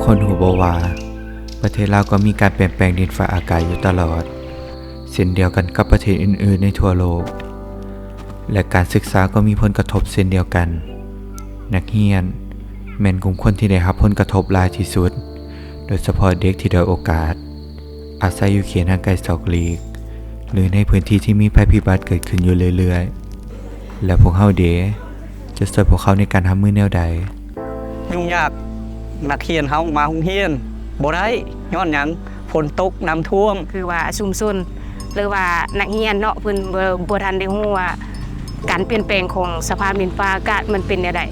คนหูบ่ว่าประเทศลาวก็มีการเปลี่ยนแปลงดินฟ้าอากาศอยู่ตลอดเช่นเดียวกันกับประเทศอื่นๆในทั่วโลกและการศึกษาก็มีผลกระทบเช่นเดียวกันนักเรียนแม่นกลุ่มคนที่ได้รับผลกระทบหลายที่สุดโดยเฉพาะเด็กที่ด้อยโอกาสอาศัยอยู่เขตห่างไกลศอกหลีกหรือในพื้นที่ที่มีภัยพิบัติเกิดขึ้นอยู่เรื่อยๆและพวกเฮาจะช่วยพวกเขาในการทำมือแนวใดยุ่งยากนักเรียนเฮามาโรงเรียนบ่ได้ย้อนหยังฝนตกน้ำท่วมคือว่าชุมชนหรือว่านักเรียนเนาะเพิ่นบ่ทันได้ฮู้ว่าการเปลี่ยนแปลงของสภาพดินฟ้าอากาศมันเป็นแนวใด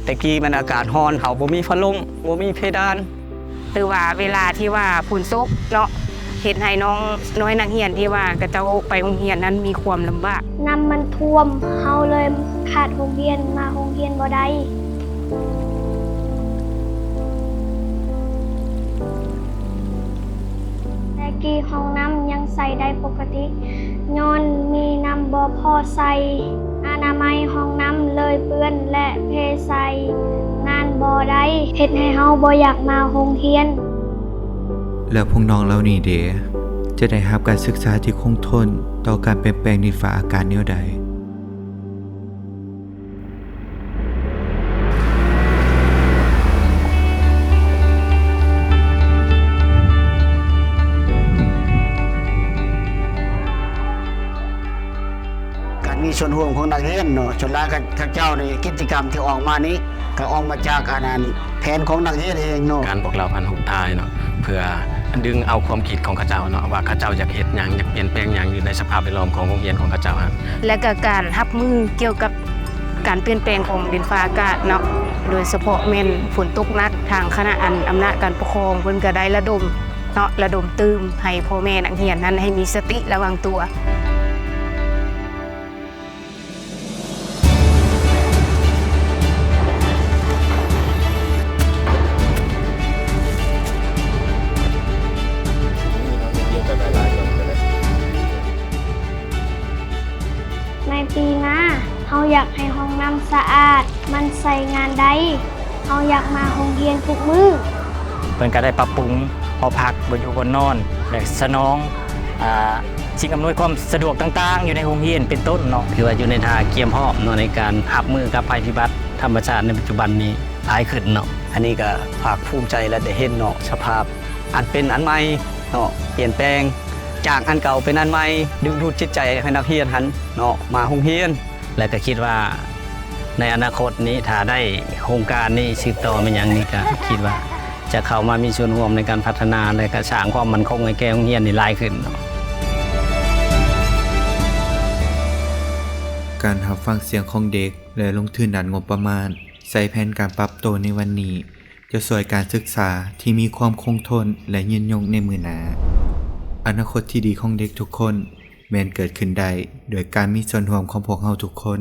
แต่กี้มันอากาศร้อนเฮาบ่มีพัดลมบ่มีเพดานหรือว่าเวลาที่ว่าฝนตกเนาะเฮ็ดให้น้องน้อยนักเรียนที่ว่ากระเจ้าไปโรงเรียนนั้นมีความลำบากน้ำมันท่วมเฮาเลยขาดโรงเรียนมาโรงเรียนบ่ได้แต่กี้ห้องน้ำยังใส่ได้ปกติย้อนมีน้ำบ่พอใส่อนามัยห้องน้ำเลยเปื้อนและเพใส่งานบ่ได้เฮ็ดให้เฮาบ่อยากมาโรงเรียนแล้วพวกน้องเหล่านี้จะได้รับการศึกษาที่คงทนต่อการเปลี่ยนแปลงดินฟ้าอากาศแนวใดการมีส่วนร่วมของนักเรียนเนาะส่วนหลายข้าเจ้าในกิจกรรมที่ออกมานี้ก็ออกมาจากแผนของนักเรียนเองเนาะการบอกเราพันหุท้ายเนาะเพื่อดึงเอาความคิดของข้าเจ้าเนาะว่าข้าเจ้าอยากเฮ็ดหยังอยากเปลี่ยนแปลงหยังอยู่ในสภาพแวดล้อมของโรงเรียนของข้าเจ้าครับและก็การรับมือเกี่ยวกับการเปลี่ยนแปลงของดินฟ้าอากาศเนาะโดยเฉพาะแม่นฝนตกหนักทางคณะอำนาจการปกครองเพิ่นก็ได้ระดมตื่มให้พ่อแม่นักเรียนนั้นให้มีสติระวังตัวในปีหน้าเฮาอยากให้ห้องน้ำสะอาดมันใส่งานได้เฮาอยากมาโรงเรียนทุกมื้อเพิ่นก็ได้ปรับปรุงหอพักบ่อยู่บ่นอนและสนองสิ่งอำนวยความสะดวกต่างๆอยู่ในโรงเรียนเป็นต้นเนาะคือว่าอยู่ในท่าเกียมพร้อมเนาะในการรับมือกับภัยพิบัติธรรมชาติในปัจจุบันนี้หลายขึ้นเนาะอันนี้ก็ภาคภูมิใจและได้เห็นเนาะสภาพอันเป็นอันใหม่เนาะเปลี่ยนแปลงจากอันเก่าเป็นอันใหม่ดึงดูดจิตใจให้นักเรียนหันเนาะมาโรงเรียนและก็คิดว่าในอนาคตนี้ถ้าได้โครงการนี้สืบต่อมาอย่างนี้ก็คิดว่าจะเข้ามามีส่วนร่วมในการพัฒนาและก็สร้างความมั่นคงให้แก่โรงเรียนนี่หลายขึ้นเนาะการรับฟังเสียงของเด็กและลงทุนด้านงบประมาณใส่แผนการปรับตัวในวันนี้จะช่วยการศึกษาที่มีความคงทนและยืนยงในมือหน้าอนาคตที่ดีของเด็กทุกคนแม้นเกิดขึ้นได้โดยการมีส่วนร่วมของพวกเราทุกคน